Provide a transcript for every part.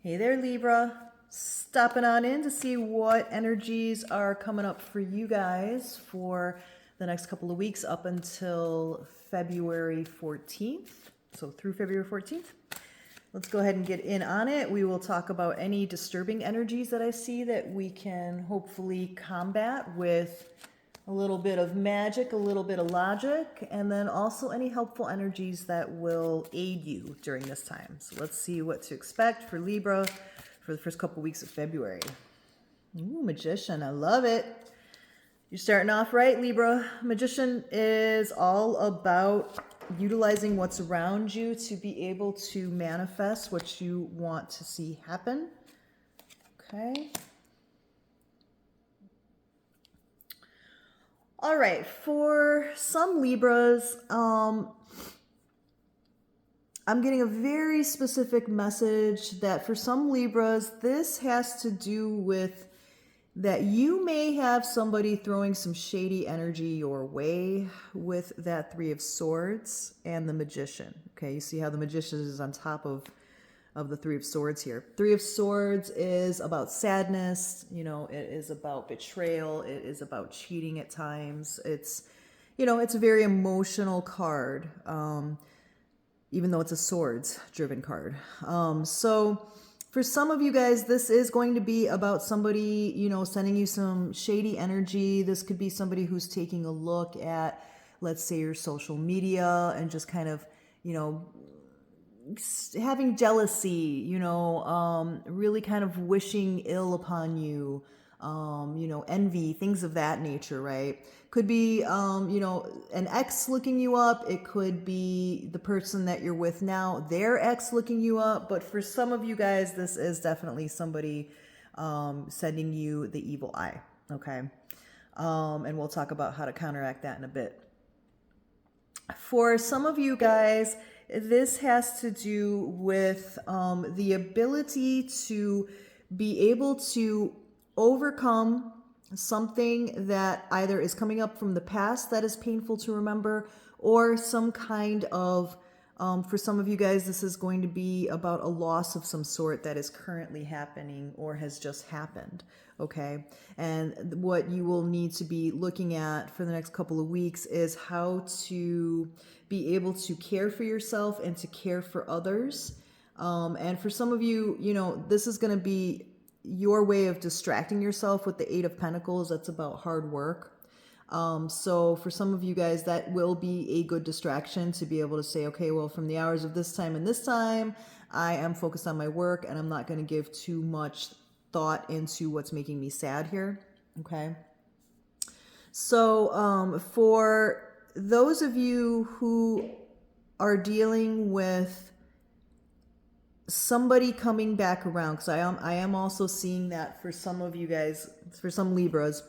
Hey there, Libra. Stopping on in to see what energies are coming up for you guys for the next couple of weeks up until February 14th. So through February 14th. Let's go ahead and get in on it. We will talk about any disturbing energies that I see that we can hopefully combat with a little bit of magic, a little bit of logic, and then also any helpful energies that will aid you during this time. So let's see what to expect for Libra for the first couple weeks of February. Ooh, Magician, I love it. You're starting off right, Libra. Magician is all about utilizing what's around you to be able to manifest what you want to see happen. Okay. All right, for some Libras, I'm getting a very specific message that for some Libras, this has to do with that you may have somebody throwing some shady energy your way with that Three of Swords and the Magician. Okay, you see how the Magician is on top of the Three of Swords here. Three of Swords is about sadness, it is about betrayal, it is about cheating at times. It's, it's a very emotional card, even though it's a swords-driven card. So for some of you guys, this is going to be about somebody, sending you some shady energy. This could be somebody who's taking a look at, let's say, your social media and just kind of, having jealousy, really kind of wishing ill upon you, envy, things of that nature, right? Could be, an ex looking you up. It could be the person that you're with now, their ex looking you up. But for some of you guys, this is definitely somebody sending you the evil eye, okay? And we'll talk about how to counteract that in a bit. For some of you guys, this has to do with the ability to be able to overcome something that either is coming up from the past that is painful to remember, or some kind of, for some of you guys, this is going to be about a loss of some sort that is currently happening or has just happened. Okay. And what you will need to be looking at for the next couple of weeks is how to be able to care for yourself and to care for others. And for some of you, this is going to be your way of distracting yourself with the Eight of Pentacles. That's about hard work. So for some of you guys, that will be a good distraction to be able to say, okay, well, from the hours of this time and this time, I am focused on my work and I'm not going to give too much thought into what's making me sad here. Okay. So, for those of you who are dealing with somebody coming back around, because I am also seeing that for some of you guys, for some Libras,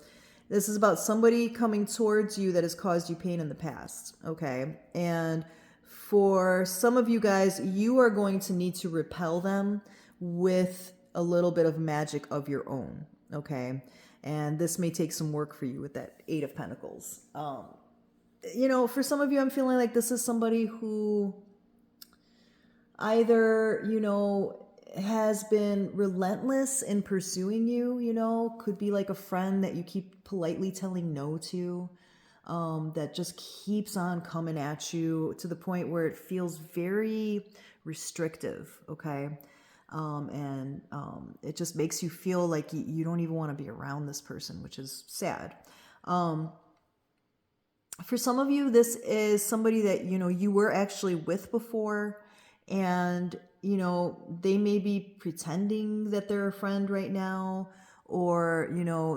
this is about somebody coming towards you that has caused you pain in the past, okay? And for some of you guys, you are going to need to repel them with a little bit of magic of your own, okay? And this may take some work for you with that Eight of Pentacles. For some of you, I'm feeling like this is somebody who either, has been relentless in pursuing you, could be like a friend that you keep politely telling no to, that just keeps on coming at you to the point where it feels very restrictive, okay? And it just makes you feel like you don't even want to be around this person, which is sad. For some of you, this is somebody that, you were actually with before, and, they may be pretending that they're a friend right now, or,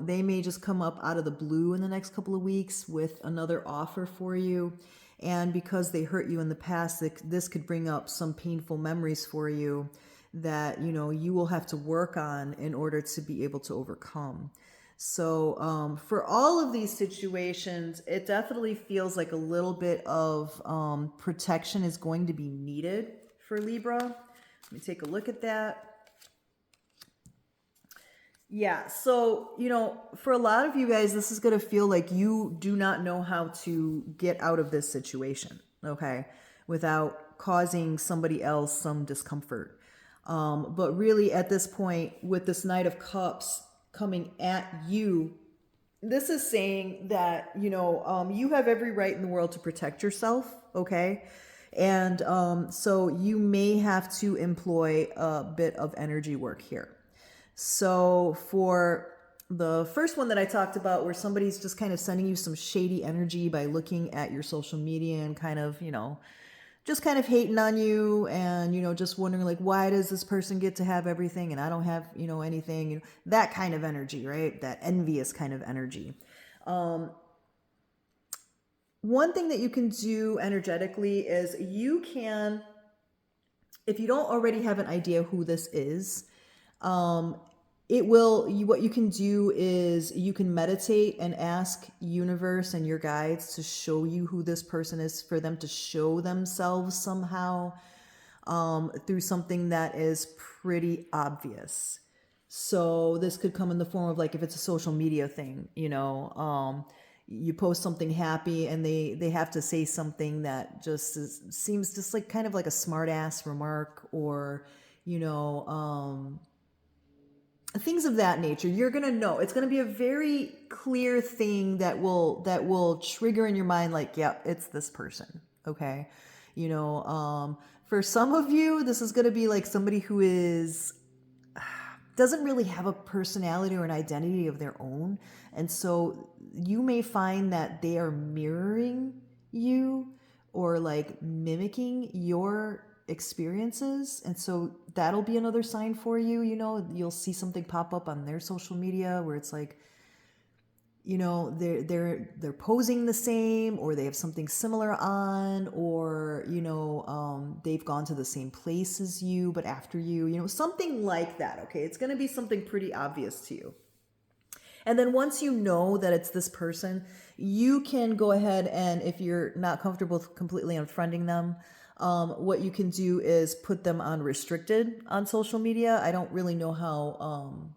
they may just come up out of the blue in the next couple of weeks with another offer for you. And because they hurt you in the past, this could bring up some painful memories for you that, you will have to work on in order to be able to overcome. So for all of these situations, it definitely feels like a little bit of protection is going to be needed for Libra. Let me take a look at that. Yeah, so, for a lot of you guys, this is going to feel like you do not know how to get out of this situation, okay, without causing somebody else some discomfort. But really at this point, with this Knight of Cups coming at you, this is saying that, you have every right in the world to protect yourself, okay? And so you may have to employ a bit of energy work here. So for the first one that I talked about, where somebody's just kind of sending you some shady energy by looking at your social media and kind of, just kind of hating on you and, just wondering like, why does this person get to have everything and I don't have, anything, that kind of energy, right? That envious kind of energy. One thing that you can do energetically is you can, if you don't already have an idea who this is, what you can do is you can meditate and ask universe and your guides to show you who this person is, for them to show themselves somehow through something that is pretty obvious. So this could come in the form of, like, if it's a social media thing, you post something happy and they have to say something that seems just like kind of like a smart ass remark, or, things of that nature. You're going to know. It's going to be a very clear thing that will trigger in your mind, like, yep, it's this person. Okay. For some of you, this is going to be like somebody who doesn't really have a personality or an identity of their own. And so you may find that they are mirroring you or like mimicking your experiences. And so that'll be another sign for you. You'll see something pop up on their social media where it's like, they're posing the same, or they have something similar on, or they've gone to the same place as you but after you, something like that. Okay, it's going to be something pretty obvious to you. And then once you know that it's this person, you can go ahead and, if you're not comfortable completely unfriending them, what you can do is put them on restricted on social media. I don't really know how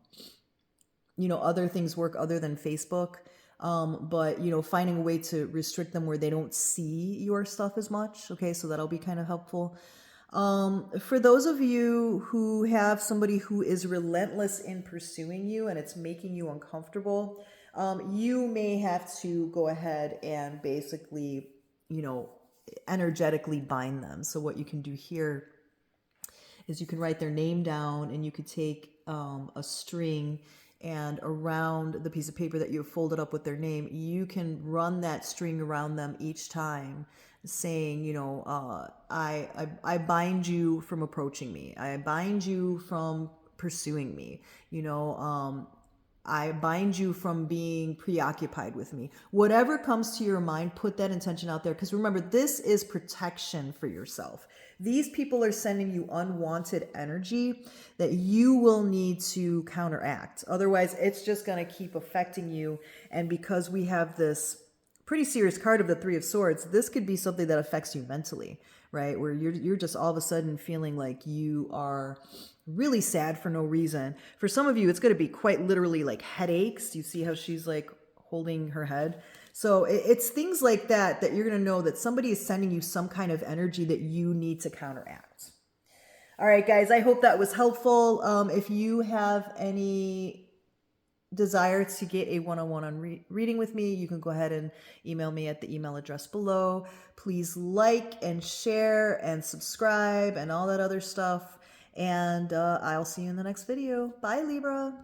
other things work other than Facebook. But finding a way to restrict them where they don't see your stuff as much. Okay, so that'll be kind of helpful. For those of you who have somebody who is relentless in pursuing you and it's making you uncomfortable, you may have to go ahead and basically, energetically bind them. So what you can do here is you can write their name down, and you could take a string, and around the piece of paper that you have folded up with their name, you can run that string around them each time, saying, I bind you from approaching me. I bind you from pursuing me. I bind you from being preoccupied with me. Whatever comes to your mind, put that intention out there. Because remember, this is protection for yourself. These people are sending you unwanted energy that you will need to counteract. Otherwise, it's just going to keep affecting you. And because we have this pretty serious card of the Three of Swords, this could be something that affects you mentally, right? Where you're just all of a sudden feeling like you are really sad for no reason. For some of you, it's going to be quite literally like headaches. You see how she's like holding her head? So it's things like that you're going to know that somebody is sending you some kind of energy that you need to counteract. All right, guys, I hope that was helpful. If you have any desire to get a one-on-one reading with me, you can go ahead and email me at the email address below. Please like and share and subscribe and all that other stuff. And I'll see you in the next video. Bye, Libra.